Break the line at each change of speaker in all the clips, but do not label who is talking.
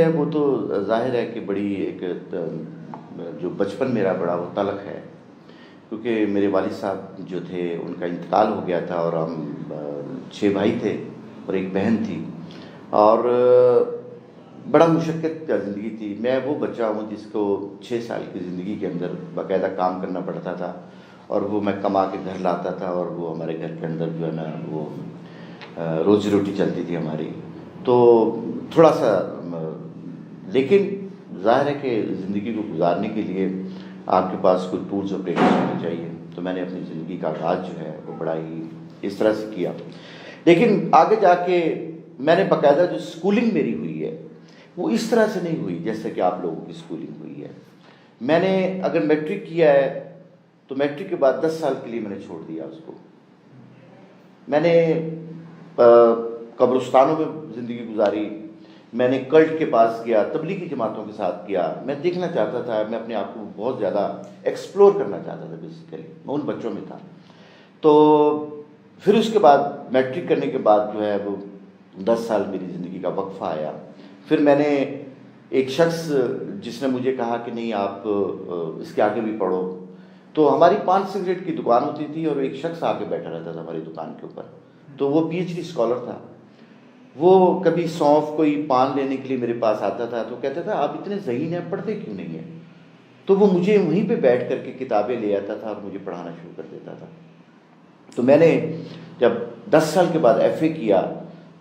ہے وہ تو ظاہر ہے کہ بڑی ایک جو بچپن میرا بڑا وہ تلخ ہے، کیونکہ میرے والد صاحب جو تھے ان کا انتقال ہو گیا تھا، اور ہم 6 بھائی تھے اور ایک بہن تھی، اور بڑا مشقت کا زندگی تھی۔ میں وہ بچہ ہوں جس کو 6 سال کی زندگی کے اندر باقاعدہ کام کرنا پڑتا تھا، اور وہ میں کما کے گھر لاتا تھا، اور وہ ہمارے گھر کے اندر جو ہے نا وہ روزی روٹی چلتی تھی ہماری۔ تو تھوڑا سا لیکن ظاہر ہے کہ زندگی کو گزارنے کے لیے آپ کے پاس کوئی ٹولز اور پریکٹس ہونے چاہیے، تو میں نے اپنی زندگی کا آغاز جو ہے وہ بڑا ہی اس طرح سے کیا۔ لیکن آگے جا کے میں نے باقاعدہ جو اسکولنگ میری ہوئی ہے وہ اس طرح سے نہیں ہوئی جیسے کہ آپ لوگوں کی اسکولنگ ہوئی ہے۔ میں نے اگر میٹرک کیا ہے تو میٹرک کے بعد 10 سال کے لیے میں نے چھوڑ دیا اس کو۔ میں نے قبرستانوں میں زندگی گزاری، میں نے کلٹ کے پاس گیا، تبلیغی جماعتوں کے ساتھ کیا۔ میں دیکھنا چاہتا تھا، میں اپنے آپ کو بہت زیادہ ایکسپلور کرنا چاہتا تھا، بیسیکلی میں ان بچوں میں تھا۔ تو پھر اس کے بعد میٹرک کرنے کے بعد جو ہے وہ 10 سال میری زندگی کا وقفہ آیا۔ پھر میں نے ایک شخص جس نے مجھے کہا کہ نہیں آپ اس کے آگے بھی پڑھو، تو ہماری پان سگریٹ کی دکان ہوتی تھی اور ایک شخص آ کے بیٹھا رہتا تھا ہماری دکان کے اوپر، تو وہ پی ایچ ڈی اسکالر تھا۔ وہ کبھی سونف کوئی پان لینے کے لیے میرے پاس آتا تھا تو کہتا تھا آپ اتنے ذہین ہیں، پڑھتے کیوں نہیں ہیں؟ تو وہ مجھے وہیں پہ بیٹھ کر کے کتابیں لے آتا تھا اور مجھے پڑھانا شروع کر دیتا تھا۔ تو میں نے جب 10 سال کے بعد ایف اے کیا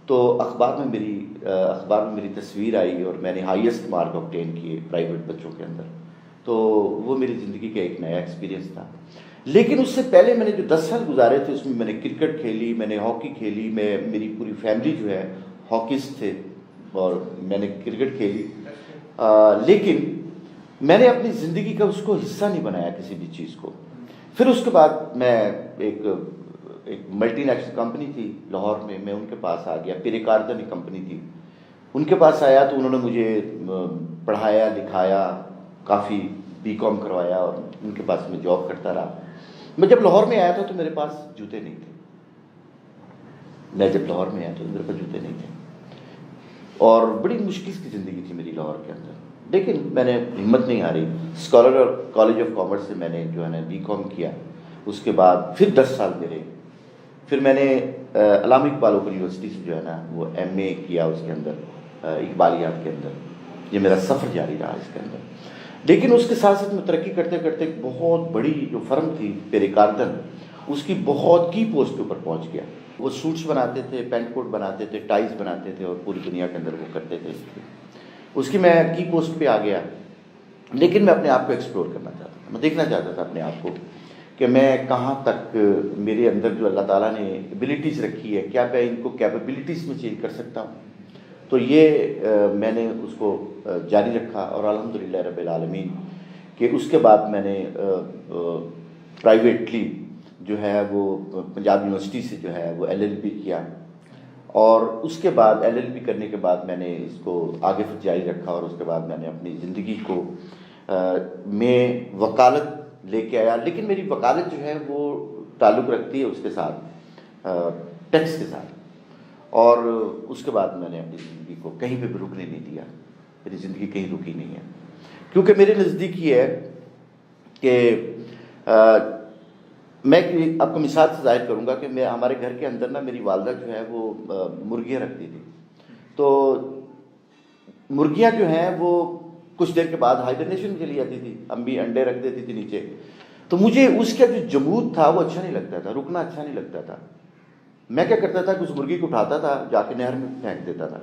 تو اخبار میں میری تصویر آئی اور میں نے ہائیسٹ مارک آبٹین کیے پرائیویٹ بچوں کے اندر۔ تو وہ میری زندگی کا ایک نیا ایکسپیرینس تھا۔ لیکن اس سے پہلے میں نے جو 10 سال گزارے تھے اس میں میں نے کرکٹ کھیلی، میں نے ہاکی کھیلی، میری پوری فیملی جو ہے ہاکیسٹ تھے اور میں نے کرکٹ کھیلی، لیکن میں نے اپنی زندگی کا اس کو حصہ نہیں بنایا کسی بھی چیز کو۔ پھر اس کے بعد میں ایک ملٹی نیشنل کمپنی تھی لاہور میں ان کے پاس آ گیا، پیرے کاردن ایک کمپنی تھی، ان کے پاس آیا تو انہوں نے مجھے پڑھایا لکھایا، کافی بی کام کروایا اور ان کے پاس میں جاب کرتا رہا۔ میں جب لاہور میں آیا تھا تو میرے پاس جوتے نہیں تھے، اور بڑی مشکل کی زندگی تھی میری لاہور کے اندر، لیکن میں نے ہمت نہیں ہاری۔ اسکالر اور کالج آف کامرس سے میں نے جو ہے نا بی کام کیا۔ اس کے بعد پھر 10 سال میرے، پھر میں نے علامہ اقبال اوپن یونیورسٹی سے جو ہے نا وہ ایم اے کیا اس کے اندر اقبالیات کے اندر۔ یہ میرا سفر جاری رہا اس کے اندر۔ لیکن اس کے ساتھ ساتھ میں ترقی کرتے کرتے ایک بہت بڑی جو فرم تھی پیرے کاردن، اس کی بہت کی پوسٹ کے اوپر پہنچ گیا۔ وہ سوٹس بناتے تھے، پینٹ کوٹ بناتے تھے، ٹائز بناتے تھے اور پوری دنیا کے اندر وہ کرتے تھے۔ اس کی میں کی پوسٹ پہ آ گیا، لیکن میں اپنے آپ کو ایکسپلور کرنا چاہتا تھا، میں دیکھنا چاہتا تھا اپنے آپ کو کہ میں کہاں تک میرے اندر جو اللہ تعالیٰ نے ایبلٹیز رکھی ہے کیا میں ان کو کیپیبلٹیز میں چینج کر سکتا ہوں۔ تو یہ میں نے اس کو جاری رکھا، اور الحمدللہ رب العالمین کہ اس کے بعد میں نے پرائیویٹلی جو ہے وہ پنجاب یونیورسٹی سے جو ہے وہ LLB کیا، اور اس کے بعد LLB کرنے کے بعد میں نے اس کو آگے پھر جاری رکھا، اور اس کے بعد میں نے اپنی زندگی کو میں وکالت لے کے آیا۔ لیکن میری وکالت جو ہے وہ تعلق رکھتی ہے اس کے ساتھ ٹیکس کے ساتھ، اور اس کے بعد میں نے اپنی زندگی کو کہیں پہ بھی رکنے نہیں دیا۔ میری زندگی کہیں رکی نہیں ہے، کیونکہ میرے نزدیک یہ ہے کہ میں آپ کو مثال سے ظاہر کروں گا کہ میں ہمارے گھر کے اندر نا میری والدہ جو ہے وہ مرغیاں رکھتی تھی، تو مرغیاں جو ہیں وہ کچھ دیر کے بعد ہائبرنیشن میں چلی جاتی تھی، امی انڈے رکھ دیتی تھی نیچے، تو مجھے اس کا جو جمود تھا وہ اچھا نہیں لگتا تھا، رکنا اچھا نہیں لگتا تھا۔ میں کیا کرتا تھا کہ اس مرغی کو اٹھاتا تھا، جا کے نہر میں پھینک دیتا تھا۔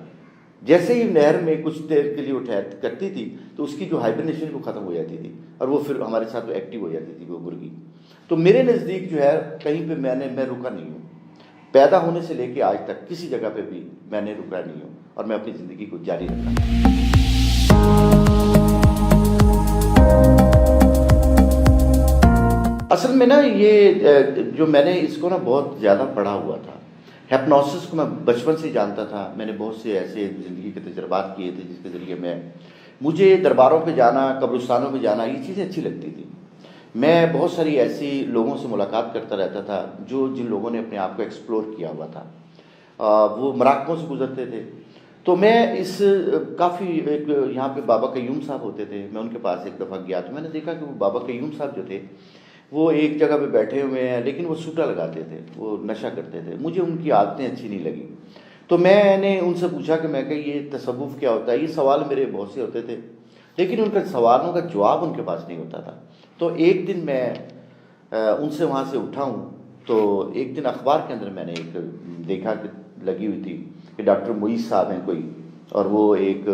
جیسے ہی نہر میں کچھ دیر کے لیے وہ کرتی تھی تو اس کی جو ہائبرنیشن وہ ختم ہو جاتی تھی، اور وہ پھر ہمارے ساتھ وہ ایکٹیو ہو جاتی تھی وہ مرغی۔ تو میرے نزدیک جو ہے کہیں پہ میں رکا نہیں ہوں، پیدا ہونے سے لے کے آج تک کسی جگہ پہ بھی میں نے رکا نہیں ہوں، اور میں اپنی زندگی کو جاری رکھا۔ اصل میں نا یہ جو میں نے اس کو نا بہت زیادہ پڑھا ہوا تھا، ہیپنوسس کو میں بچپن سے جانتا تھا۔ میں نے بہت سے ایسے زندگی کے تجربات کیے تھے جس کے ذریعے مجھے درباروں پہ جانا، قبرستانوں پہ جانا، یہ چیزیں اچھی لگتی تھیں۔ میں بہت ساری ایسی لوگوں سے ملاقات کرتا رہتا تھا جن لوگوں نے اپنے آپ کو ایکسپلور کیا ہوا تھا، وہ مراقبوں سے گزرتے تھے، تو میں اس کافی ایک یہاں پہ بابا قیوم صاحب ہوتے تھے، میں ان کے پاس ایک دفعہ گیا تو میں نے دیکھا کہ وہ بابا قیوم صاحب جو تھے وہ ایک جگہ پہ بیٹھے ہوئے ہیں، لیکن وہ سوٹا لگاتے تھے، وہ نشہ کرتے تھے. مجھے ان کی عادتیں اچھی نہیں لگی. تو میں نے ان سے پوچھا کہ میں کہ یہ تصوف کیا ہوتا ہے. یہ سوال میرے بہت سے ہوتے تھے، لیکن ان کے سوالوں کا جواب ان کے پاس نہیں ہوتا تھا. تو ایک دن میں ان سے وہاں سے اٹھا ہوں، تو ایک دن اخبار کے اندر میں نے ایک دیکھا کہ لگی ہوئی تھی کہ ڈاکٹر معیز صاحب ہیں کوئی، اور وہ ایک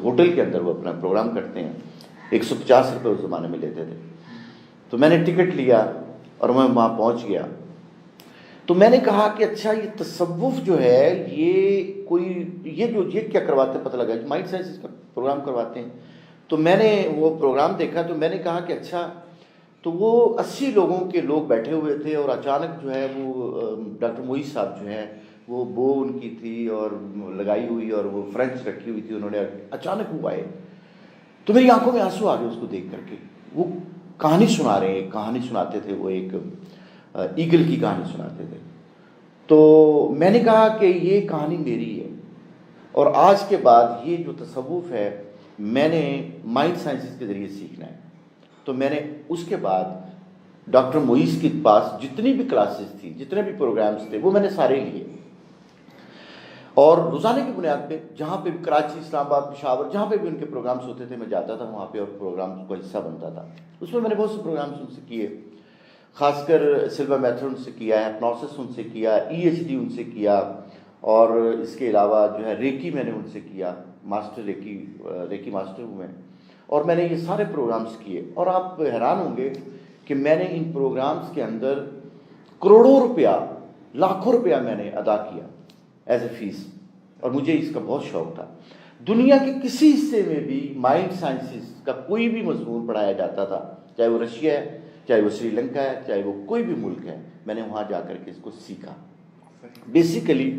ہوٹل کے اندر وہ اپنا پروگرام کرتے ہیں. 150 روپے اس زمانے میں لیتے تھے. تو میں نے ٹکٹ لیا اور میں وہاں پہنچ گیا. تو میں نے کہا کہ اچھا یہ تصوف جو ہے یہ کیا کرواتے ہیں، پتہ لگا کہ مائنڈ سائنسز کا پروگرام کرواتے ہیں. تو میں نے وہ پروگرام دیکھا تو میں نے کہا کہ اچھا، تو وہ 80 لوگوں کے لوگ بیٹھے ہوئے تھے، اور اچانک جو ہے وہ ڈاکٹر معیز صاحب جو ہیں وہ بو ان کی تھی اور لگائی ہوئی، اور وہ فرینچ رکھی ہوئی تھی، انہوں نے اچانک وہ آئے. تو میری آنکھوں میں آنسو آ گئے اس کو دیکھ کر کے. وہ کہانی سنا رہے ہیں، کہانی سناتے تھے، وہ ایک ایگل کی کہانی سناتے تھے. تو میں نے کہا کہ یہ کہانی میری ہے، اور آج کے بعد یہ جو تصوف ہے میں نے مائنڈ سائنسز کے ذریعے سیکھنا ہے. تو میں نے اس کے بعد ڈاکٹر معیز کے پاس جتنی بھی کلاسز تھی، جتنے بھی پروگرامز تھے، وہ میں نے سارے لیے، اور روزانے کی بنیاد پہ جہاں پہ بھی کراچی، اسلام آباد، پشاور، جہاں پہ بھی ان کے پروگرامز ہوتے تھے میں جاتا تھا وہاں پہ، اور پروگرامز کا حصہ بنتا تھا. اس میں نے بہت سے پروگرامز ان سے کیے، خاص کر سلوا میتھڈ ان سے کیا ہے، ہپنوسس ان سے کیا، EHD ان سے کیا، اور اس کے علاوہ جو ہے ریکی میں نے ان سے کیا، ماسٹر ریکی ماسٹر ہوں میں. اور میں نے یہ سارے پروگرامز کیے، اور آپ حیران ہوں گے کہ میں نے ان پروگرامز کے اندر کروڑوں روپیہ، لاکھوں روپیہ میں نے ادا کیا ایز اے فیس، اور مجھے اس کا بہت شوق تھا. دنیا کے کسی حصے میں بھی مائنڈ سائنسز کا کوئی بھی مضمون پڑھایا جاتا تھا، چاہے وہ رشیا ہے، چاہے وہ سری لنکا ہے، چاہے وہ کوئی بھی ملک ہے، میں نے وہاں جا کر کے اس کو سیکھا. بیسیکلی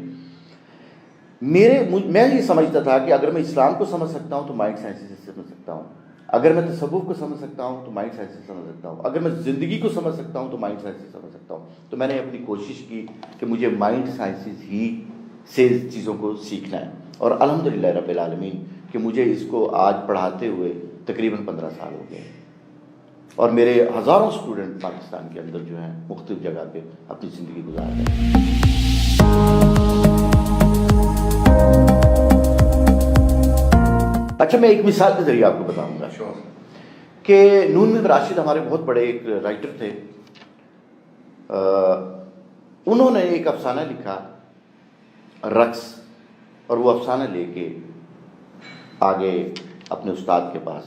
میں یہ سمجھتا تھا کہ اگر میں اسلام کو سمجھ سکتا ہوں تو مائنڈ سائنسز سے سمجھ سکتا ہوں، اگر میں تصوف کو سمجھ سکتا ہوں تو مائنڈ سائنس سے سمجھ سکتا ہوں، اگر میں زندگی کو سمجھ سکتا ہوں تو مائنڈ سائنس سے سمجھ سکتا ہوں. تو میں نے اپنی کوشش کی کہ مجھے مائنڈ سائنسز ہی سے چیزوں کو سیکھنا ہے، اور الحمدللہ رب العالمین کہ مجھے اس کو آج پڑھاتے ہوئے تقریباً 15 سال ہو گئے، اور میرے ہزاروں اسٹوڈنٹ پاکستان کے اندر جو ہیں مختلف جگہ پہ اپنی زندگی گزار رہے ہیں. اچھا، میں ایک مثال کے ذریعے آپ کو بتاؤں گا کہ نون میں راشد ہمارے بہت بڑے ایک رائٹر تھے. انہوں نے ایک افسانہ لکھا، رقص، اور وہ افسانہ لے کے آگے اپنے استاد کے پاس،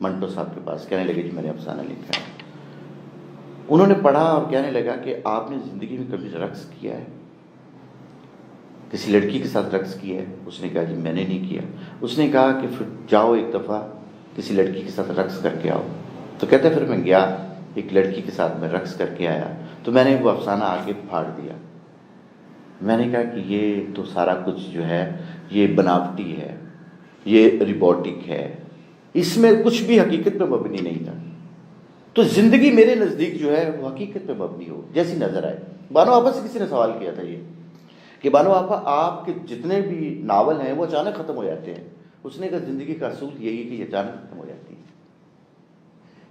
منٹو صاحب کے پاس، کہنے لگے کہ میں نے افسانہ لکھا ہے. انہوں نے پڑھا اور کہنے لگا کہ آپ نے زندگی میں کبھی رقص کیا ہے، کسی لڑکی کے ساتھ رقص کیا ہے؟ اس نے کہا جی میں نے نہیں کیا. اس نے کہا کہ پھر جاؤ ایک دفعہ کسی لڑکی کے ساتھ رقص کر کے آؤ. تو کہتے پھر میں گیا، ایک لڑکی کے ساتھ میں رقص کر کے آیا، تو میں نے وہ افسانہ آگے پھاڑ دیا. میں نے کہا کہ یہ تو سارا کچھ جو ہے یہ بناوٹی ہے، یہ ریبوٹک ہے، اس میں کچھ بھی حقیقت پہ مبنی نہیں تھا. تو زندگی میرے نزدیک جو ہے وہ حقیقت پہ مبنی ہو جیسی نظر آئے. بانو آپا سے کسی نے سوال کیا تھا یہ کہ بانو آپا آپ کے جتنے بھی ناول ہیں وہ اچانک ختم ہو جاتے ہیں. اس نے کہا زندگی کا اصول یہی کہ یہ اچانک ختم ہو جاتی ہے.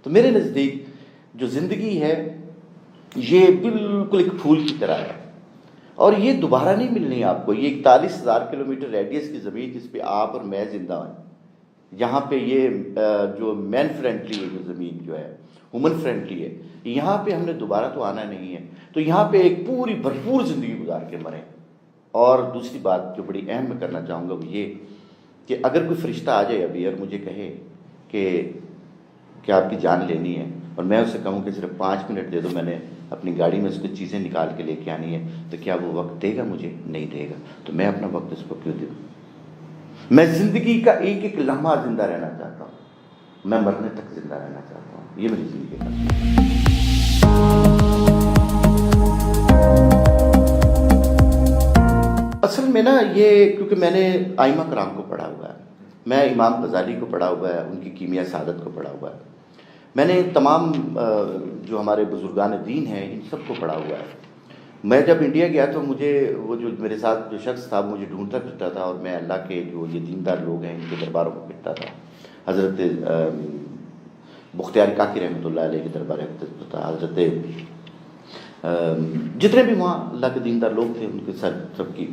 تو میرے نزدیک جو زندگی ہے یہ بالکل ایک پھول کی طرح ہے، اور یہ دوبارہ نہیں ملنی آپ کو. یہ 41,000 کلومیٹر ریڈیس کی زمین جس پہ آپ اور میں زندہ ہیں، یہاں پہ یہ جو مین فرینڈلی ہے، جو زمین جو ہے ہیومن فرینڈلی ہے، یہاں پہ ہم نے دوبارہ تو آنا نہیں ہے. تو یہاں پہ ایک پوری بھرپور زندگی گزار کے مریں. اور دوسری بات جو بڑی اہم میں کرنا چاہوں گا وہ یہ کہ اگر کوئی فرشتہ آ جائے ابھی اور مجھے کہے کہ آپ کی جان لینی ہے، اور میں اسے کہوں کہ صرف 5 منٹ دے دو، میں نے اپنی گاڑی میں سے کچھ چیزیں نکال کے لے کے آنی ہے، تو کیا وہ وقت دے گا مجھے؟ نہیں دے گا. تو میں اپنا وقت اس کو کیوں دوں؟ میں زندگی کا ایک ایک لمحہ زندہ رہنا چاہتا ہوں، میں مرنے تک زندہ رہنا چاہتا ہوں. یہ میری زندگی کا اصل میں نا یہ کیونکہ میں نے ائمہ کرام کو پڑھا ہوا ہے، میں امام غزالی کو پڑھا ہوا ہے، ان کی کیمیا سعادت کو پڑھا ہوا ہے، میں نے تمام جو ہمارے بزرگان دین ہیں ان سب کو پڑھا ہوا ہے. میں جب انڈیا گیا تو مجھے وہ جو میرے ساتھ جو شخص تھا وہ مجھے ڈھونڈتا پھرتا تھا، اور میں اللہ کے جو یہ دیندار لوگ ہیں ان کے درباروں میں پھرتا تھا. حضرت بختیار کاکی رحمۃ اللہ علیہ کے دربار میں تھا، حضرت جتنے بھی وہاں اللہ کے دیندار لوگ تھے ان کے سب کی.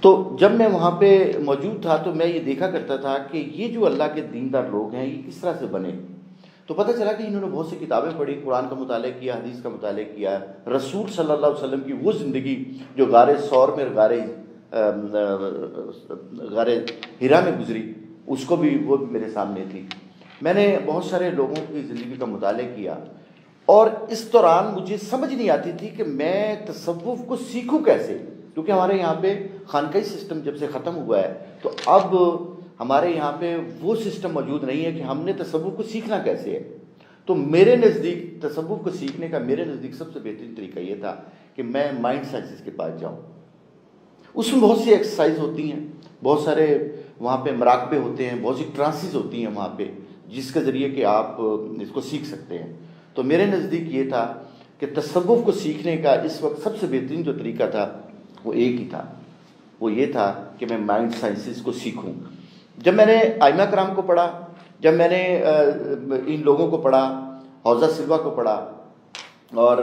تو جب میں وہاں پہ موجود تھا تو میں یہ دیکھا کرتا تھا کہ یہ جو اللہ کے دیندار لوگ ہیں یہ کس طرح سے بنے. تو پتہ چلا کہ انہوں نے بہت سی کتابیں پڑھی، قرآن کا مطالعہ کیا، حدیث کا مطالعہ کیا، رسول صلی اللہ علیہ وسلم کی وہ زندگی جو غار ثور میں غار ہرا میں گزری اس کو بھی وہ بھی میرے سامنے تھی. میں نے بہت سارے لوگوں کی زندگی کا مطالعہ کیا، اور اس دوران مجھے سمجھ نہیں آتی تھی کہ میں تصوف کو سیکھوں کیسے، کیونکہ ہمارے یہاں پہ خانقاہی سسٹم جب سے ختم ہوا ہے تو اب ہمارے یہاں پہ وہ سسٹم موجود نہیں ہے کہ ہم نے تصوف کو سیکھنا کیسے ہے. تو میرے نزدیک تصوف کو سیکھنے کا میرے نزدیک سب سے بہترین طریقہ یہ تھا کہ میں مائنڈ سائنسز کے پاس جاؤں. اس میں بہت سی ایکسرسائز ہوتی ہیں، بہت سارے وہاں پہ مراقبے ہوتے ہیں، بہت سی ٹرانسز ہوتی ہیں وہاں پہ جس کے ذریعے کہ آپ اس کو سیکھ سکتے ہیں. تو میرے نزدیک یہ تھا کہ تصوف کو سیکھنے کا اس وقت سب سے بہترین جو طریقہ تھا وہ ایک ہی تھا، وہ یہ تھا کہ میں مائنڈ سائنسز کو سیکھوں. جب میں نے ائمہ کرام کو پڑھا، جب میں نے ان لوگوں کو پڑھا، حوزہ سلوا کو پڑھا، اور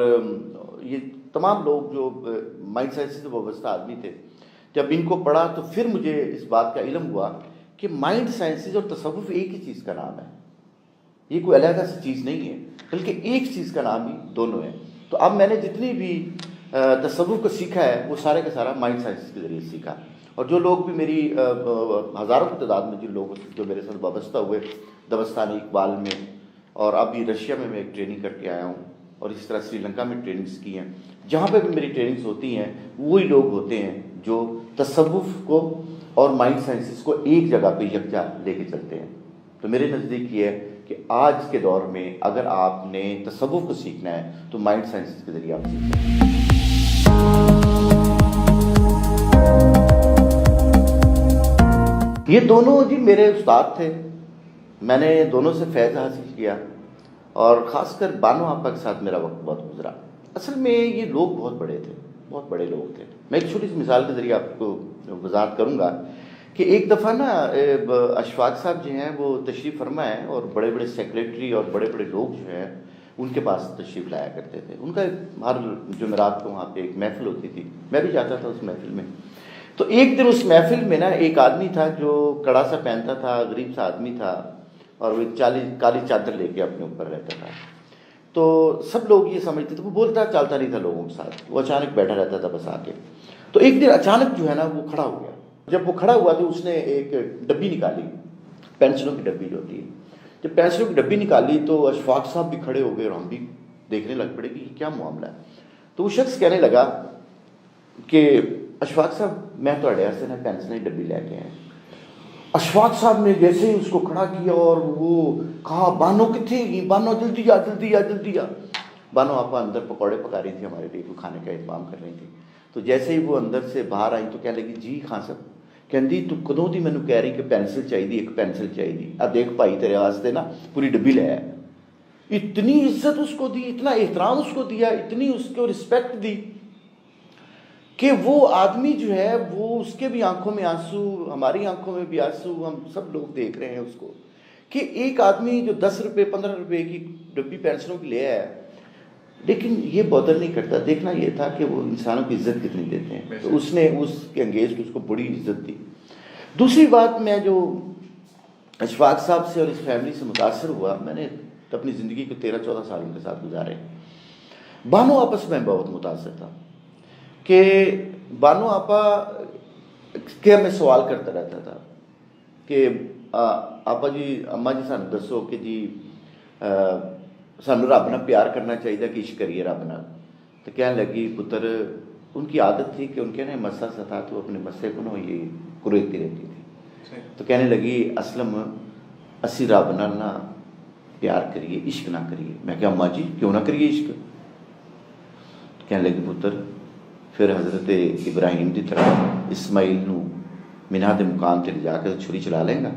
یہ تمام لوگ جو مائنڈ سائنس سے وابستہ آدمی تھے، جب ان کو پڑھا تو پھر مجھے اس بات کا علم ہوا کہ مائنڈ سائنسز اور تصوف ایک ہی چیز کا نام ہے. یہ کوئی علیحدہ سی چیز نہیں ہے، بلکہ ایک چیز کا نام ہی دونوں ہے. تو اب میں نے جتنی بھی تصوف کو سیکھا ہے وہ سارے کا سارا مائنڈ سائنسز کے ذریعے سیکھا. اور جو لوگ بھی میری ہزاروں کی تعداد میں جن لوگ جو میرے ساتھ وابستہ ہوئے دبستان اقبال میں، اور ابھی رشیا میں ایک ٹریننگ کر کے آیا ہوں، اور اس طرح سری لنکا میں ٹریننگز کی ہیں، جہاں پہ بھی میری ٹریننگز ہوتی ہیں وہی لوگ ہوتے ہیں جو تصوف کو اور مائنڈ سائنسز کو ایک جگہ پہ یکجا لے کے چلتے ہیں. تو میرے نزدیک یہ ہے کہ آج کے دور میں اگر آپ نے تصوف کو سیکھنا ہے تو مائنڈ سائنسز کے ذریعے آپ سیکھیں. یہ دونوں جی میرے استاد تھے، میں نے دونوں سے فیض حاصل کیا، اور خاص کر بانو آپا کے ساتھ میرا وقت بہت گزرا. اصل میں یہ لوگ بہت بڑے تھے، بہت بڑے لوگ تھے. میں ایک چھوٹی سی مثال کے ذریعے آپ کو وضاحت کروں گا کہ ایک دفعہ نا اشفاق صاحب جو ہیں وہ تشریف فرما ہیں، اور بڑے بڑے سیکریٹری اور بڑے بڑے لوگ جو ہیں ان کے پاس تشریف لایا کرتے تھے. ان کا ہر جمعرات کو وہاں پہ ایک محفل ہوتی تھی، میں بھی جاتا تھا اس محفل میں. تو ایک دن اس محفل میں نا ایک آدمی تھا جو کڑا سا پہنتا تھا، غریب سا آدمی تھا، اور وہ کالی چادر لے کے اپنے اوپر رہتا تھا. تو سب لوگ یہ سمجھتے تھے، وہ بولتا چالتا نہیں تھا لوگوں کے ساتھ، وہ اچانک بیٹھا رہتا تھا بس آ کے. تو ایک دن اچانک جو ہے نا وہ کھڑا ہو گیا. جب وہ کھڑا ہوا تو اس نے ایک ڈبی نکالی، پینسلوں کی ڈبی جو ہوتی ہے. جب پینسلوں کی ڈبی نکالی تو اشفاق صاحب بھی کھڑے ہو گئے اور ہم بھی دیکھنے لگ پڑے کہ یہ کیا معاملہ ہے. تو وہ شخص کہنے لگا کہ اشفاق صاحب میں تو اڈیا سے نا پینسلیں ڈبی لے کے آئے. اشفاق صاحب نے جیسے ہی اس کو کھڑا کیا اور وہ کہا بانو کتنے، بانو جلدی آ جلدی آ جلدی آ. بانو آپا اندر پکوڑے پکا رہی تھی ہمارے لیے، کوئی کھانے کا انتظام کر رہی تھی. تو جیسے ہی وہ اندر سے باہر آئی تو کہنے لگی جی خان صاحب، کہندی تو کدوں دی مینوں کہہ رہی کہ پینسل چاہیے، ایک پینسل چاہیے، اب دیکھ بھائی تیرے واسطے نا پوری ڈبی لے آیا. اتنی عزت اس کو دی، اتنا احترام اس کو دیا، اتنی اس کو رسپیکٹ دی کہ وہ آدمی جو ہے وہ اس کے بھی آنکھوں میں آنسو، ہماری آنکھوں میں بھی آنسو، ہم سب لوگ دیکھ رہے ہیں اس کو کہ ایک آدمی جو 10 روپے 15 روپے کی ڈبی پینسلوں کی لے آیا، لیکن یہ بودر نہیں کرتا. دیکھنا یہ تھا کہ وہ انسانوں کی عزت کتنی دیتے ہیں. تو اس نے اس کے انگیز کو اس کو بڑی عزت دی. دوسری بات، میں جو اشفاق صاحب سے اور اس فیملی سے متاثر ہوا، میں نے اپنی زندگی کو 13-14 سال ان کے ساتھ گزارے. بانو آپس میں بہت متاثر تھا کہ بانو آپا کے میں سوال کرتا رہتا تھا کہ آپا جی، اماں جی سانو دسو کہ جی سانو رب نال پیار کرنا چاہیے کہ عشق کریے رب نال. تو کہنے لگی پتر، ان کی عادت تھی کہ ان کے نا مسا سا تھا تو اپنے مسے کو نا یہ کریدتی رہتی تھی. تو کہنے لگی اسلم اسی رب نال نہ پیار کریے، عشق نہ کریے. میں کہ اماں جی کیوں نہ کریے عشق؟ کہنے لگی پتر پھر حضرت ابراہیم کی طرح اسماعیل نو مینا کے مقام تے جا کے چھری چلا لیں گا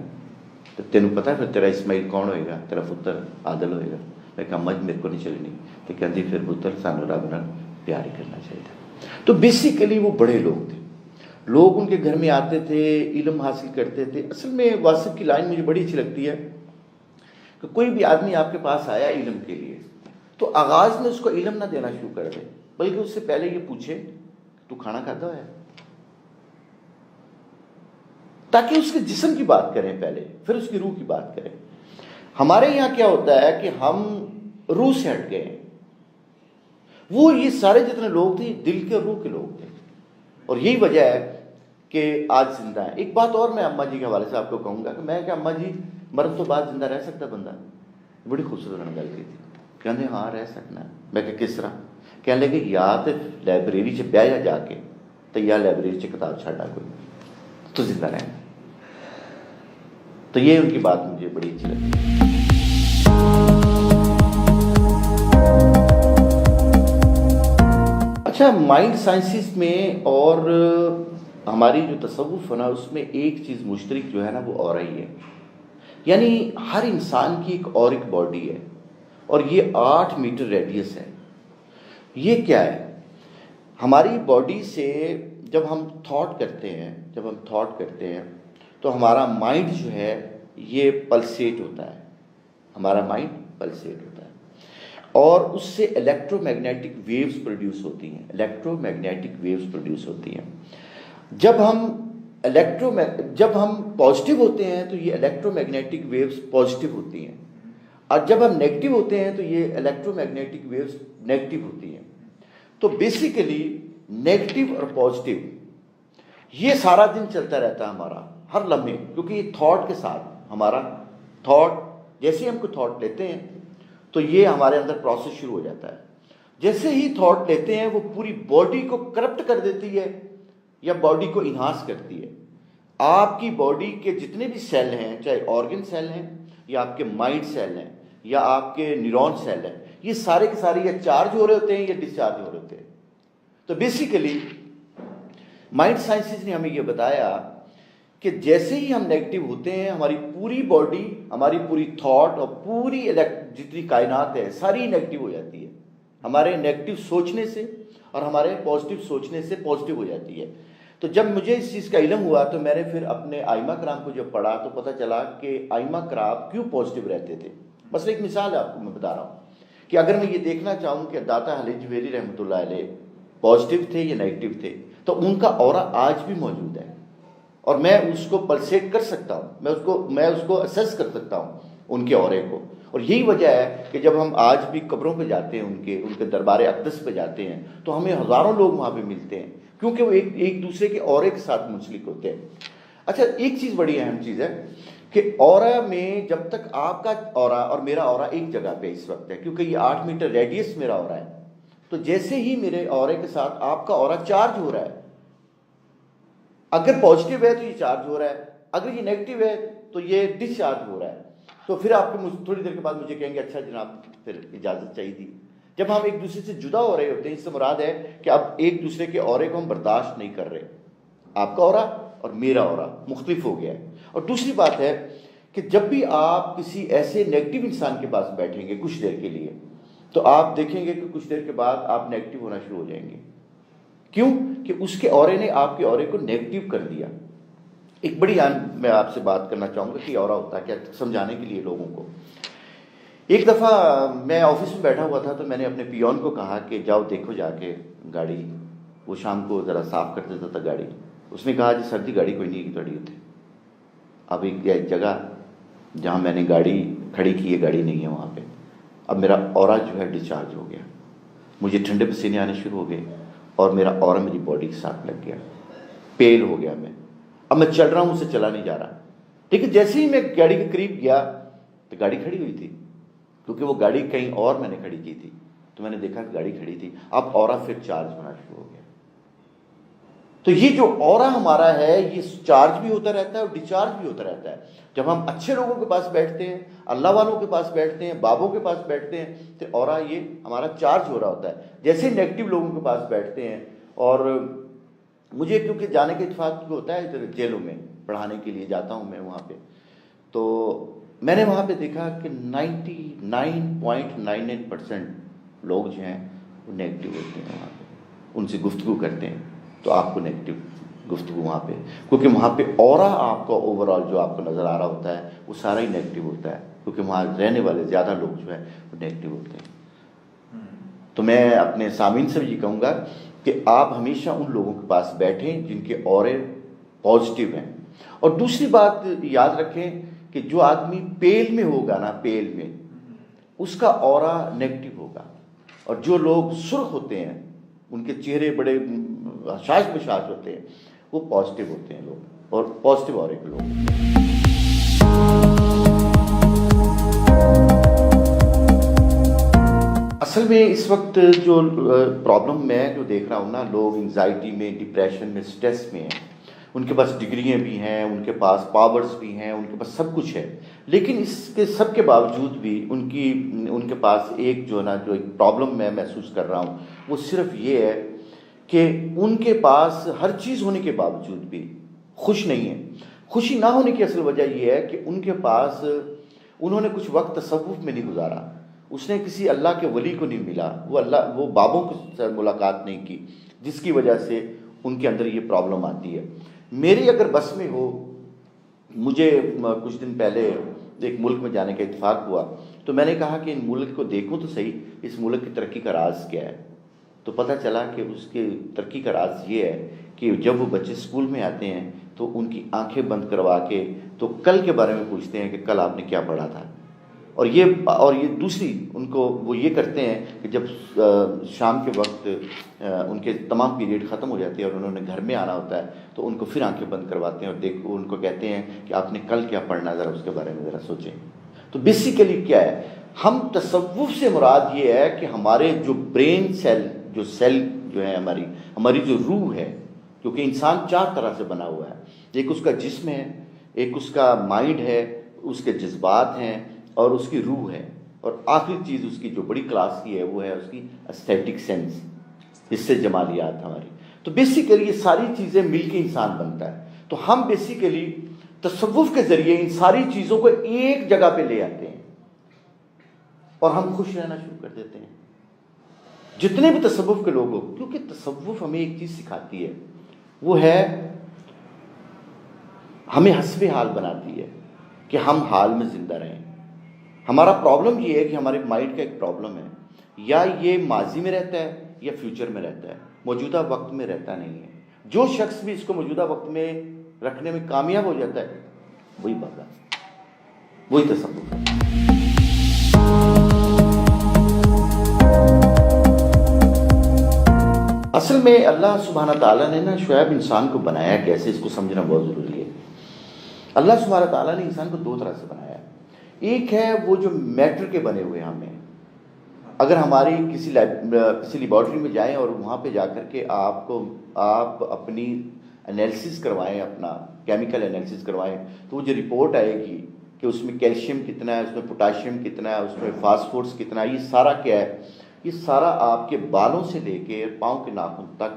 تو تینوں پتہ ہے پھر تیرا اسماعیل کون ہوئے گا؟ تیرا پتر عادل ہوئے گا. میں کہا مجھ میرے کو نہیں چلنی. تو کہتی پھر پتر سانو رب نال پیار ہی کرنا چاہیے. تو بیسیکلی وہ بڑے لوگ تھے، لوگ ان کے گھر میں آتے تھے، علم حاصل کرتے تھے. اصل میں واصف کی لائن مجھے بڑی اچھی لگتی ہے کہ کوئی بھی آدمی آپ کے پاس آیا علم کے لیے تو آغاز میں اس کو علم نہ دینا شروع کر دے، بلکہ اس سے پہلے یہ پوچھے تو کھانا کھاتا ہے، تاکہ اس کے جسم کی بات کریں پہلے، پھر اس کی روح کی بات کریں. ہمارے یہاں کیا ہوتا ہے کہ ہم روح سے ہٹ گئے ہیں. وہ یہ سارے جتنے لوگ تھے دل کے اور روح کے لوگ تھے، اور یہی وجہ ہے کہ آج زندہ ہے. ایک بات اور میں اماں جی کے حوالے سے آپ کو کہوں گا کہ میں کہ اماں جی مرد تو بعد زندہ رہ سکتا بندہ؟ بڑی خوبصورت گل کی تھی. کہنے ہاں رہ سکنا ہے. میں کہ کس طرح؟ کہنے لگے یا تو لائبریری سے بہ جا کے تو یا لائبریری سے کتاب چھاڑا کوئی تو زندہ رہنا. تو یہ ان کی بات مجھے بڑی اچھی لگی. اچھا، مائنڈ سائنسز میں اور ہماری جو تصوف ہے نا اس میں ایک چیز مشترک جو ہے نا وہ اور ہی ہے. یعنی ہر انسان کی ایک اور ایک باڈی ہے، اور یہ 8 میٹر ریڈیس ہے. یہ کیا ہے؟ ہماری باڈی سے جب ہم تھاٹ کرتے ہیں تو ہمارا مائنڈ جو ہے یہ پلسیٹ ہوتا ہے. ہمارا مائنڈ پلسیٹ ہوتا ہے اور اس سے الیکٹرو میگنیٹک ویوز پروڈیوس ہوتی ہیں. جب ہم پازیٹیو ہوتے ہیں تو یہ الیکٹرو میگنیٹک ویوز پازیٹیو ہوتی ہیں، اور جب ہم نیگیٹو ہوتے ہیں تو یہ الیکٹرو میگنیٹک ویوز نیگیٹو ہوتی ہیں. تو بیسیکلی نیگیٹو اور پازیٹیو یہ سارا دن چلتا رہتا ہے ہمارا ہر لمحے، کیونکہ یہ تھاٹ کے ساتھ ہمارا تھاٹ، جیسے ہی ہم کوئی تھاٹ لیتے ہیں تو یہ ہمارے اندر پروسیس شروع ہو جاتا ہے. جیسے ہی تھاٹ لیتے ہیں وہ پوری باڈی کو کرپٹ کر دیتی ہے یا باڈی کو انہانس کرتی ہے. آپ کی باڈی کے جتنے بھی سیل ہیں، چاہے آرگن سیل ہیں یا آپ کے مائنڈ سیل ہیں یا آپ کے نیورون سیل ہیں، یہ سارے کے سارے یا چارج ہو رہے ہوتے ہیں یا ڈسچارج ہو رہے ہوتے ہیں. تو بیسیکلی مائنڈ سائنسز نے ہمیں یہ بتایا کہ جیسے ہی ہم نیگیٹو ہوتے ہیں ہماری پوری باڈی، ہماری پوری تھاٹ اور پوری جتنی کائنات ہے ساری نیگیٹو ہو جاتی ہے. ہمارے نیگیٹو سوچنے سے اور ہمارے پازیٹیو سوچنے سے پازیٹیو ہو جاتی ہے. تو جب مجھے اس چیز کا علم ہوا تو میں نے پھر اپنے ائمہ کرام کو جب پڑھا تو پتہ چلا کہ ائمہ کرام کیوں پازیٹیو رہتے تھے. بس ایک مثال ہے آپ کو میں بتا رہا ہوں کہ اگر میں یہ دیکھنا چاہوں کہ داتا حلیجویری رحمۃ اللہ علیہ پازیٹیو تھے یا نیگیٹو تھے تو ان کا اورا آج بھی موجود ہے، اور میں اس کو پلسیٹ کر سکتا ہوں، میں اس کو اسیس کر سکتا ہوں ان کے اورے کو. اور یہی وجہ ہے کہ جب ہم آج بھی قبروں پہ جاتے ہیں، ان کے دربار اقدس پہ جاتے ہیں تو ہمیں ہزاروں لوگ وہاں پہ ملتے ہیں، کیونکہ وہ ایک دوسرے کے اورے کے ساتھ منسلک ہوتے ہیں. اچھا، ایک چیز بڑی اہم چیز ہے کہ اورا میں جب تک آپ کا اورا اور میرا اورا ایک جگہ پہ اس وقت ہے، کیونکہ یہ 8 میٹر ریڈیس میرا اورا ہے، تو جیسے ہی میرے اورے کے ساتھ آپ کا اورا چارج ہو رہا ہے، اگر پازیٹیو ہے تو یہ چارج ہو رہا ہے، اگر یہ نیگیٹو ہے تو یہ ڈسچارج ہو رہا ہے. تو پھر آپ کو تھوڑی دیر کے بعد مجھے کہیں گے اچھا جناب پھر اجازت چاہیے تھی. جب ہم ایک دوسرے سے جدا ہو رہے ہوتے ہیں، اس سے مراد ہے کہ اب ایک دوسرے کے اورے کو ہم برداشت نہیں کر رہے، آپ کا اورا اور میرا اورا مختلف ہو گیا ہے. اور دوسری بات ہے کہ جب بھی آپ کسی ایسے نیگیٹو انسان کے پاس بیٹھیں گے کچھ دیر کے لیے تو آپ دیکھیں گے کہ کچھ دیر کے بعد آپ نیگیٹو ہونا شروع ہو جائیں گے. کیوں؟ کہ اس کے اورے نے آپ کے اورے کو نیگیٹو کر دیا. ایک بڑی میں آپ سے بات کرنا چاہوں گا کہ اورا ہوتا ہے کیا، سمجھانے کے لیے لوگوں کو. ایک دفعہ میں آفس میں بیٹھا ہوا تھا تو میں نے اپنے پیون کو کہا کہ جاؤ دیکھو جا کے گاڑی، وہ شام کو ذرا صاف کر دیتا تھا گاڑی. اس نے کہا جی سر جی گاڑی کوئی نہیں توڑی ہوتی. اب ایک جگہ جہاں میں نے گاڑی کھڑی کی ہے گاڑی نہیں ہے وہاں پہ. اب میرا اورا جو ہے ڈسچارج ہو گیا، مجھے ٹھنڈے پسینے آنے شروع ہو گئے اور میرا اورا میری باڈی کے ساتھ لگ گیا، پیل ہو گیا میں. اب میں چل رہا ہوں، اسے چلا نہیں جا رہا. لیکن جیسے ہی میں گاڑی کے قریب گیا تو گاڑی کھڑی ہوئی تھی، کیونکہ وہ گاڑی کہیں اور میں نے کھڑی کی تھی. تو میں نے دیکھا کہ گاڑی کھڑی تھی. اب اورا پھر چارج ہونا شروع ہو گیا. تو یہ جو اورا ہمارا ہے یہ چارج بھی ہوتا رہتا ہے اور ڈسچارج بھی ہوتا رہتا ہے. جب ہم اچھے لوگوں کے پاس بیٹھتے ہیں، اللہ والوں کے پاس بیٹھتے ہیں، بابوں کے پاس بیٹھتے ہیں تو اورا یہ ہمارا چارج ہو رہا ہوتا ہے. جیسے نیگیٹو لوگوں کے پاس بیٹھتے ہیں، اور مجھے کیونکہ جانے کے اتفاق ہوتا ہے ادھر جیلوں میں پڑھانے کے لیے جاتا ہوں میں وہاں پہ، تو میں نے وہاں پہ دیکھا کہ 99.99% لوگ جو ہیں وہ نیگیٹو ہوتے ہیں وہاں پہ. ان سے گفتگو کرتے ہیں تو آپ کو نیگیٹو گفتگو وہاں پہ، کیونکہ وہاں پہ اورا آپ کا اوور آل جو آپ کو نظر آ رہا ہوتا ہے وہ سارا ہی نیگیٹو ہوتا ہے، کیونکہ وہاں رہنے والے زیادہ لوگ جو ہے وہ نیگیٹو ہوتے ہیں۔ تو میں اپنے سامعین سے بھی یہ کہوں گا کہ آپ ہمیشہ ان لوگوں کے پاس بیٹھیں جن کے اورے پازیٹیو ہیں، اور دوسری بات یاد رکھیں کہ جو آدمی پیل میں ہوگا نا، پیل میں، اس کا اورا نیگیٹو ہوگا، اور جو لوگ سرخ ہوتے ہیں ان کے چہرے بڑے حشاش بشاش ہوتے ہیں وہ پازیٹیو ہوتے ہیں لوگ، اور پازیٹیو اورے کے لوگ۔ اصل میں اس وقت جو پرابلم میں جو دیکھ رہا ہوں نا، لوگ انگزائٹی میں، ڈپریشن میں، سٹریس میں ہیں، ان کے پاس ڈگریاں بھی ہیں، ان کے پاس پاورز بھی ہیں، ان کے پاس سب کچھ ہے، لیکن اس کے سب کے باوجود بھی ان کے پاس ایک جو ہے نا، جو ایک پرابلم میں محسوس کر رہا ہوں وہ صرف یہ ہے کہ ان کے پاس ہر چیز ہونے کے باوجود بھی خوش نہیں ہے۔ خوشی نہ ہونے کی اصل وجہ یہ ہے کہ ان کے پاس، انہوں نے کچھ وقت تصوف میں نہیں گزارا، اس نے کسی اللہ کے ولی کو نہیں ملا، وہ بابوں کے ساتھ ملاقات نہیں کی، جس کی وجہ سے ان کے اندر یہ پرابلم آتی ہے۔ میری اگر بس میں ہو، مجھے کچھ دن پہلے ایک ملک میں جانے کا اتفاق ہوا، تو میں نے کہا کہ ان ملک کو دیکھوں تو صحیح، اس ملک کی ترقی کا راز کیا ہے؟ تو پتہ چلا کہ اس کے ترقی کا راز یہ ہے کہ جب وہ بچے اسکول میں آتے ہیں تو ان کی آنکھیں بند کروا کے تو کل کے بارے میں پوچھتے ہیں کہ کل آپ نے کیا پڑھا تھا، اور یہ دوسری ان کو وہ یہ کرتے ہیں کہ جب شام کے وقت ان کے تمام پیریڈ ختم ہو جاتے ہیں اور انہوں نے گھر میں آنا ہوتا ہے تو ان کو پھر آنکھیں بند کرواتے ہیں اور ان کو کہتے ہیں کہ آپ نے کل کیا پڑھنا، ذرا اس کے بارے میں ذرا سوچیں۔ تو بیسیکلی کیا ہے، ہم تصوف سے مراد یہ ہے کہ ہمارے جو برین سیل جو ہے، ہماری جو روح ہے، کیونکہ انسان 4 طرح سے بنا ہوا ہے، ایک اس کا جسم ہے، ایک اس کا مائنڈ ہے، اس کے جذبات ہیں، اور اس کی روح ہے، اور آخری چیز اس کی جو بڑی کلاس کی ہے وہ ہے اس کی ایستھیٹک سینس، اس سے جمالیات ہماری۔ تو بیسیکلی یہ ساری چیزیں مل کے انسان بنتا ہے۔ تو ہم بیسیکلی تصوف کے ذریعے ان ساری چیزوں کو ایک جگہ پہ لے آتے ہیں اور ہم خوش رہنا شروع کر دیتے ہیں، جتنے بھی تصوف کے لوگ ہو، کیونکہ تصوف ہمیں ایک چیز سکھاتی ہے، وہ ہے ہمیں حسب حال بناتی ہے کہ ہم حال میں زندہ رہیں۔ ہمارا پرابلم یہ ہے کہ ہمارے مائنڈ کا ایک پرابلم ہے، یا یہ ماضی میں رہتا ہے یا فیوچر میں رہتا ہے، موجودہ وقت میں رہتا نہیں ہے۔ جو شخص بھی اس کو موجودہ وقت میں رکھنے میں کامیاب ہو جاتا ہے وہی بندہ، وہی تصوف ہے۔ اصل میں اللہ سبحانہ تعالیٰ نے نا شعیب انسان کو بنایا کیسے، اس کو سمجھنا بہت ضروری ہے۔ اللہ سبحانہ تعالیٰ نے انسان کو 2 طرح سے بنایا ہے، ایک ہے وہ جو میٹر کے بنے ہوئے ہمیں، اگر ہماری کسی لیبارٹری میں جائیں اور وہاں پہ جا کر کے آپ اپنی انالیسس کروائیں، اپنا کیمیکل انالیسس کروائیں، تو وہ جو رپورٹ آئے گی کہ اس میں کیلشیم کتنا ہے، اس میں پوٹاشیم کتنا ہے، اس میں فاسفورس کتنا ہے، یہ سارا کیا ہے، یہ سارا آپ کے بالوں سے لے کے پاؤں کے ناخن تک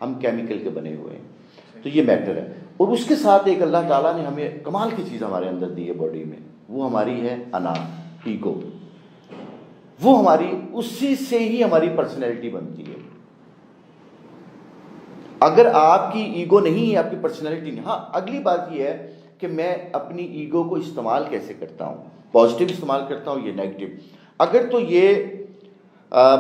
ہم کیمیکل کے بنے ہوئے ہیں، تو یہ میٹر ہے۔ اور اس کے ساتھ ایک اللہ تعالیٰ نے ہمیں کمال کی چیز ہمارے اندر دی ہے باڈی میں، وہ ہماری ہے انا، ایگو، وہ ہماری اسی سے ہی ہماری پرسنالٹی بنتی ہے۔ اگر آپ کی ایگو نہیں ہے، آپ کی پرسنالٹی نہیں۔ ہاں، اگلی بات یہ ہے کہ میں اپنی ایگو کو استعمال کیسے کرتا ہوں، پازیٹیو استعمال کرتا ہوں یا نیگیٹو۔ اگر تو یہ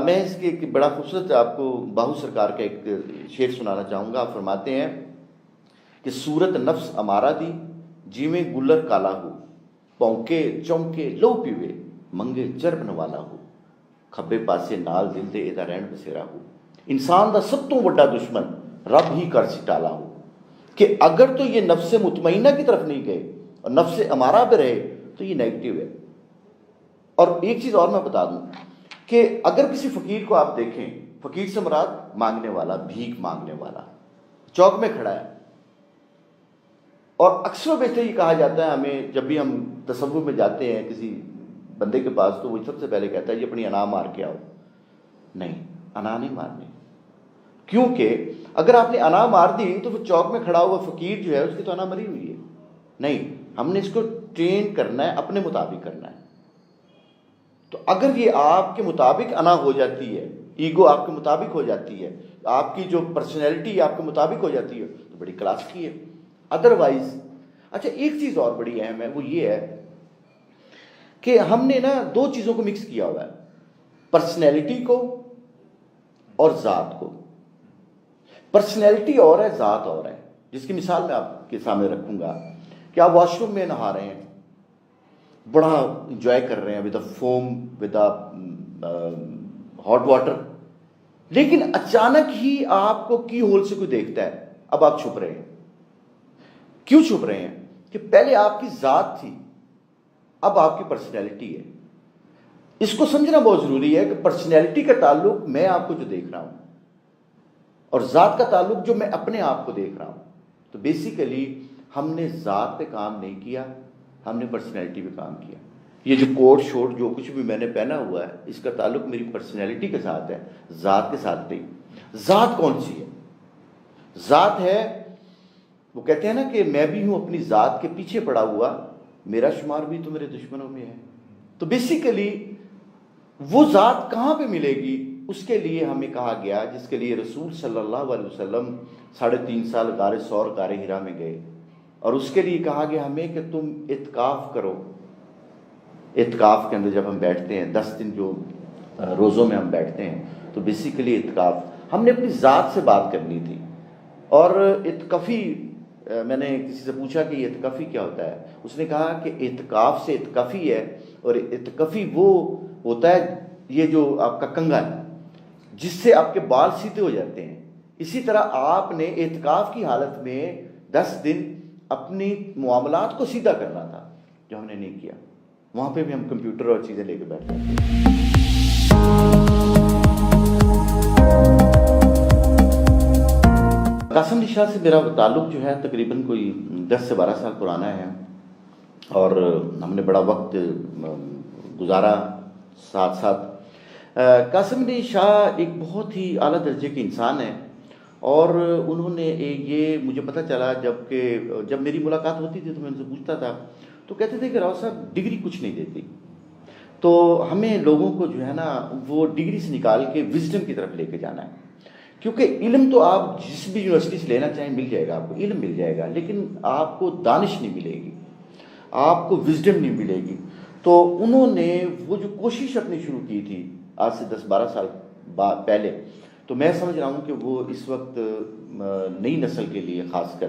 میں اس کے ایک بڑا خوبصورت آپ کو باہو سرکار کا ایک شعر سنانا چاہوں گا۔ آپ فرماتے ہیں کہ صورت نفس امارا دی، جیویں گلر کالا ہو، پونکے چونکے لو پیوے، منگے چربن والا ہو، کھبے پاسے نال دل دے ایدا رہن بسیرا ہو۔ انسان دا سب تو بڑا دشمن رب ہی کر سٹالا ہو، کہ اگر تو یہ نفس مطمئنہ کی طرف نہیں گئے اور نفس امارہ پہ رہے تو یہ نیگیٹو ہے۔ اور ایک چیز اور میں بتا دوں کہ اگر کسی فقیر کو آپ دیکھیں، فقیر سے مراد مانگنے والا، بھیک مانگنے والا، چوک میں کھڑا ہے، اور اکثر و بیشتر یہ کہا جاتا ہے ہمیں جب بھی ہم تصوف میں جاتے ہیں کسی بندے کے پاس، تو وہ سب سے پہلے کہتا ہے یہ اپنی انا مار کے آؤ۔ نہیں، انا نہیں مارنی، کیونکہ اگر آپ نے انا مار دی تو وہ چوک میں کھڑا ہوا فقیر جو ہے اس کی تو انا مری ہوئی ہے۔ نہیں، ہم نے اس کو ٹرین کرنا ہے، اپنے مطابق کرنا ہے۔ تو اگر یہ آپ کے مطابق انا ہو جاتی ہے، ایگو آپ کے مطابق ہو جاتی ہے، آپ کی جو پرسنالٹی آپ کے مطابق ہو جاتی ہے تو بڑی کلاس کی ہے. ادروائز اچھا ایک چیز اور بڑی اہم ہے، وہ یہ ہے کہ ہم نے نا دو چیزوں کو مکس کیا ہوا ہے، پرسنالٹی کو اور ذات کو. پرسنالٹی اور ہے، ذات اور ہے. جس کی مثال میں آپ کے سامنے رکھوں گا کہ آپ واش روم میں نہا رہے ہیں، بڑا انجوائے کر رہے ہیں with a foam, with a hot water, لیکن اچانک ہی آپ کو کی ہول سے کوئی دیکھتا ہے. اب آپ چھپ رہے ہیں. کیوں چھپ رہے ہیں؟ کہ پہلے آپ کی ذات تھی، اب آپ کی پرسنالٹی ہے. اس کو سمجھنا بہت ضروری ہے کہ پرسنالٹی کا تعلق میں آپ کو جو دیکھ رہا ہوں اور ذات کا تعلق جو میں اپنے آپ کو دیکھ رہا ہوں. تو بیسیکلی ہم نے ذات پہ کام نہیں کیا، ہم نے پرسنالٹی پہ کام کیا. یہ جو کوٹ شوٹ جو کچھ بھی میں نے پہنا ہوا ہے، اس کا تعلق میری پرسنالٹی کے ساتھ ہے، ذات کے ساتھ نہیں. ذات کون سی ہے؟ ذات ہے، وہ کہتے ہیں نا کہ میں بھی ہوں اپنی ذات کے پیچھے پڑا ہوا، میرا شمار بھی تو میرے دشمنوں میں ہے. تو بیسیکلی وہ ذات کہاں پہ ملے گی؟ اس کے لیے ہمیں کہا گیا، جس کے لیے رسول صلی اللہ علیہ وسلم 3.5 سال غار ثور غار حرا میں گئے، اور اس کے لیے کہا گیا ہمیں کہ تم اعتکاف کرو. اعتکاف کے اندر جب ہم بیٹھتے ہیں 10 دن جو روزوں میں ہم بیٹھتے ہیں، تو بیسیکلی اعتکاف ہم نے اپنی ذات سے بات کرنی تھی. اور اعتکافی میں نے کسی سے پوچھا کہ یہ اعتکافی کیا ہوتا ہے، اس نے کہا کہ اعتکاف سے اعتکافی ہے، اور اعتکافی وہ ہوتا ہے یہ جو آپ کا کنگا ہے جس سے آپ کے بال سیدھے ہو جاتے ہیں. اسی طرح آپ نے اعتکاف کی حالت میں 10 دن اپنی معاملات کو سیدھا کرنا تھا، جو ہم نے نہیں کیا. وہاں پہ بھی ہم کمپیوٹر اور چیزیں لے کے بیٹھے ہیں. قاسم علی شاہ سے میرا تعلق جو ہے تقریباً کوئی 10 سے 12 سال پرانا ہے، اور ہم نے بڑا وقت گزارا ساتھ ساتھ. قاسم علی شاہ ایک بہت ہی اعلیٰ درجے کے انسان ہیں، اور انہوں نے یہ مجھے پتہ چلا جب میری ملاقات ہوتی تھی تو میں ان سے پوچھتا تھا، تو کہتے تھے کہ راؤ صاحب ڈگری کچھ نہیں دیتی، تو ہمیں لوگوں کو جو ہے نا وہ ڈگری سے نکال کے وزڈم کی طرف لے کے جانا ہے. کیونکہ علم تو آپ جس بھی یونیورسٹی سے لینا چاہیں مل جائے گا، آپ کو علم مل جائے گا، لیکن آپ کو دانش نہیں ملے گی، آپ کو وزڈم نہیں ملے گی. تو انہوں نے وہ جو کوشش اپنی شروع کی تھی آج سے 10-12 سال پہلے، تو میں سمجھ رہا ہوں کہ وہ اس وقت نئی نسل کے لیے خاص کر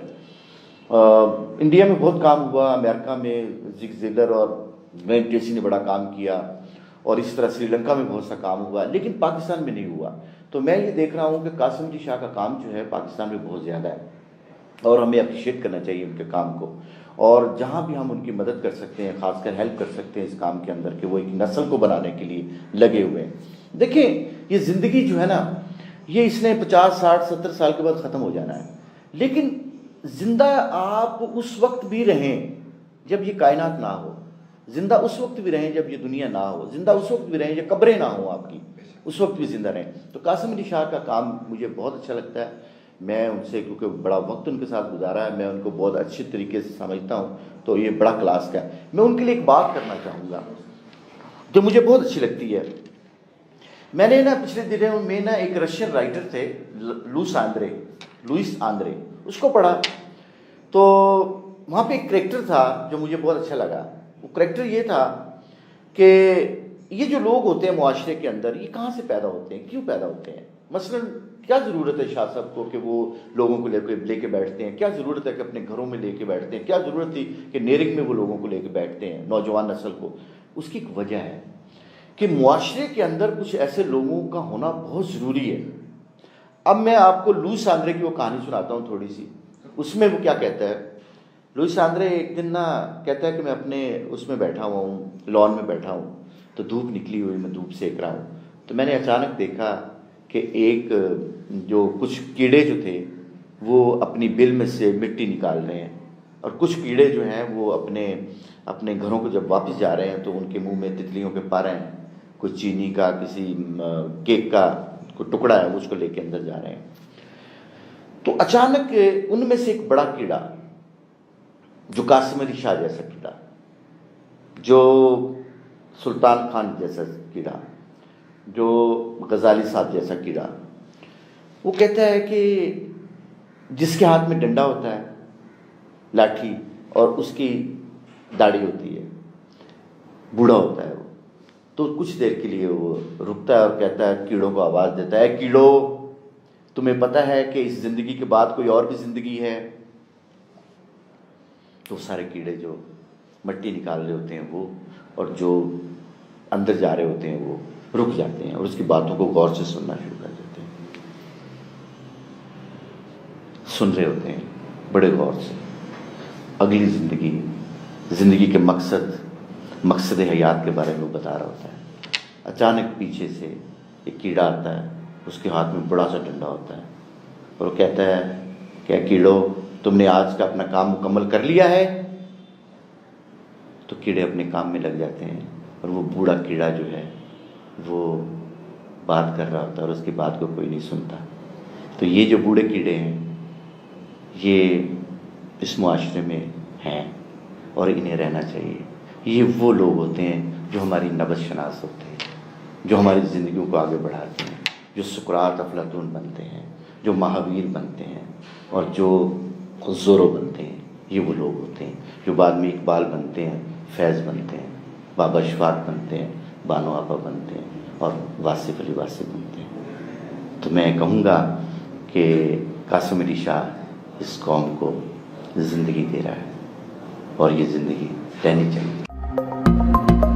انڈیا میں بہت کام ہوا، امریکہ میں زگ زیگلر اور گلین ٹریسی نے بڑا کام کیا، اور اس طرح سری لنکا میں بہت سا کام ہوا، لیکن پاکستان میں نہیں ہوا. تو میں یہ دیکھ رہا ہوں کہ قاسم علی شاہ کا کام جو ہے پاکستان میں بہت زیادہ ہے، اور ہمیں اپریشیٹ کرنا چاہیے ان کے کام کو، اور جہاں بھی ہم ان کی مدد کر سکتے ہیں، خاص کر ہیلپ کر سکتے ہیں اس کام کے اندر، کہ وہ ایک نسل کو بنانے کے لیے لگے ہوئے ہیں. دیکھیں یہ زندگی جو ہے نا، یہ اس نے 50 60 70 سال کے بعد ختم ہو جانا ہے، لیکن زندہ آپ اس وقت بھی رہیں جب یہ کائنات نہ ہو، زندہ اس وقت بھی رہیں جب یہ دنیا نہ ہو، زندہ اس وقت بھی رہیں جب قبریں نہ ہوں آپ کی، اس وقت بھی زندہ رہیں. تو قاسم علی شاہ کا کام مجھے بہت اچھا لگتا ہے. میں ان سے کیونکہ بڑا وقت ان کے ساتھ گزارا ہے، میں ان کو بہت اچھے طریقے سے سمجھتا ہوں، تو یہ بڑا کلاس کا ہے. میں ان کے لیے ایک بات کرنا چاہوں گا جو مجھے بہت اچھی لگتی ہے. میں نے نا پچھلے دنوں میں نا ایک رشین رائٹر تھے لوئس آندرے، اس کو پڑھا، تو وہاں پہ ایک کریکٹر تھا جو مجھے بہت اچھا لگا. وہ کریکٹر یہ تھا کہ یہ جو لوگ ہوتے ہیں معاشرے کے اندر، یہ کہاں سے پیدا ہوتے ہیں، کیوں پیدا ہوتے ہیں؟ مثلا کیا ضرورت ہے شاہ صاحب کو کہ وہ لوگوں کو لے کے بیٹھتے ہیں؟ کیا ضرورت ہے کہ اپنے گھروں میں لے کے بیٹھتے ہیں؟ کیا ضرورت تھی کہ نیرنگ میں وہ لوگوں کو لے کے بیٹھتے ہیں، نوجوان نسل کو؟ اس کی ایک وجہ ہے کہ معاشرے کے اندر کچھ ایسے لوگوں کا ہونا بہت ضروری ہے. اب میں آپ کو لوئس آندرے کی وہ کہانی سناتا ہوں تھوڑی سی. اس میں وہ کیا کہتا ہے، لوئس آندرے ایک دن نا کہتا ہے کہ میں اپنے اس میں بیٹھا ہوا ہوں، لان میں بیٹھا ہوں، تو دھوپ نکلی ہوئی، میں دھوپ سیک رہا ہوں. تو میں نے اچانک دیکھا کہ ایک جو کچھ کیڑے جو تھے وہ اپنی بل میں سے مٹی نکال رہے ہیں، اور کچھ کیڑے جو ہیں وہ اپنے گھروں کو جب واپس جا رہے ہیں تو ان کے منہ میں تتلیوں کے پر ہیں، کوئی چینی کا، کسی کیک کا کوئی ٹکڑا ہے، اس کو لے کے اندر جا رہے ہیں. تو اچانک ان میں سے ایک بڑا کیڑا جو قاسم علی شاہ جیسا کیڑا، جو سلطان خان جیسا کیڑا، جو غزالی صاحب جیسا کیڑا، وہ کہتا ہے کہ جس کے ہاتھ میں ڈنڈا ہوتا ہے، لاٹھی، اور اس کی داڑھی ہوتی ہے، بوڑھا ہوتا ہے وہ، تو کچھ دیر کے لیے وہ رکتا ہے اور کہتا ہے، کیڑوں کو آواز دیتا ہے، کیڑوں تمہیں پتہ ہے کہ اس زندگی کے بعد کوئی اور بھی زندگی ہے؟ تو سارے کیڑے جو مٹی نکال رہے ہوتے ہیں وہ، اور جو اندر جا رہے ہوتے ہیں وہ رک جاتے ہیں اور اس کی باتوں کو غور سے سننا شروع کر دیتے ہیں، سن رہے ہوتے ہیں بڑے غور سے اگلی زندگی کے مقصد حیات کے بارے میں وہ بتا رہا ہوتا ہے۔ اچانک پیچھے سے ایک کیڑا آتا ہے، اس کے ہاتھ میں بڑا سا ڈنڈا ہوتا ہے، اور وہ کہتا ہے کہ کیڑوں تم نے آج کا اپنا کام مکمل کر لیا ہے؟ تو کیڑے اپنے کام میں لگ جاتے ہیں، اور وہ بوڑھا کیڑا جو ہے وہ بات کر رہا ہوتا ہے اور اس کی بات کو کوئی نہیں سنتا۔ تو یہ جو بوڑھے کیڑے ہیں یہ اس معاشرے میں ہیں اور انہیں رہنا چاہیے۔ یہ وہ لوگ ہوتے ہیں جو ہماری نبض شناس ہوتے ہیں، جو ہماری زندگیوں کو آگے بڑھاتے ہیں، جو سقراط افلاطون بنتے ہیں، جو مہاویر بنتے ہیں، اور جو زورو بنتے ہیں۔ یہ وہ لوگ ہوتے ہیں جو بعد میں اقبال بنتے ہیں، فیض بنتے ہیں، بابا اشفاق بنتے ہیں، بانو آپا بنتے ہیں، اور واصف علی واصف بنتے ہیں۔ تو میں کہوں گا کہ قاسم علی شاہ اس قوم کو زندگی دے رہا ہے، اور یہ زندگی رہنی چاہیے۔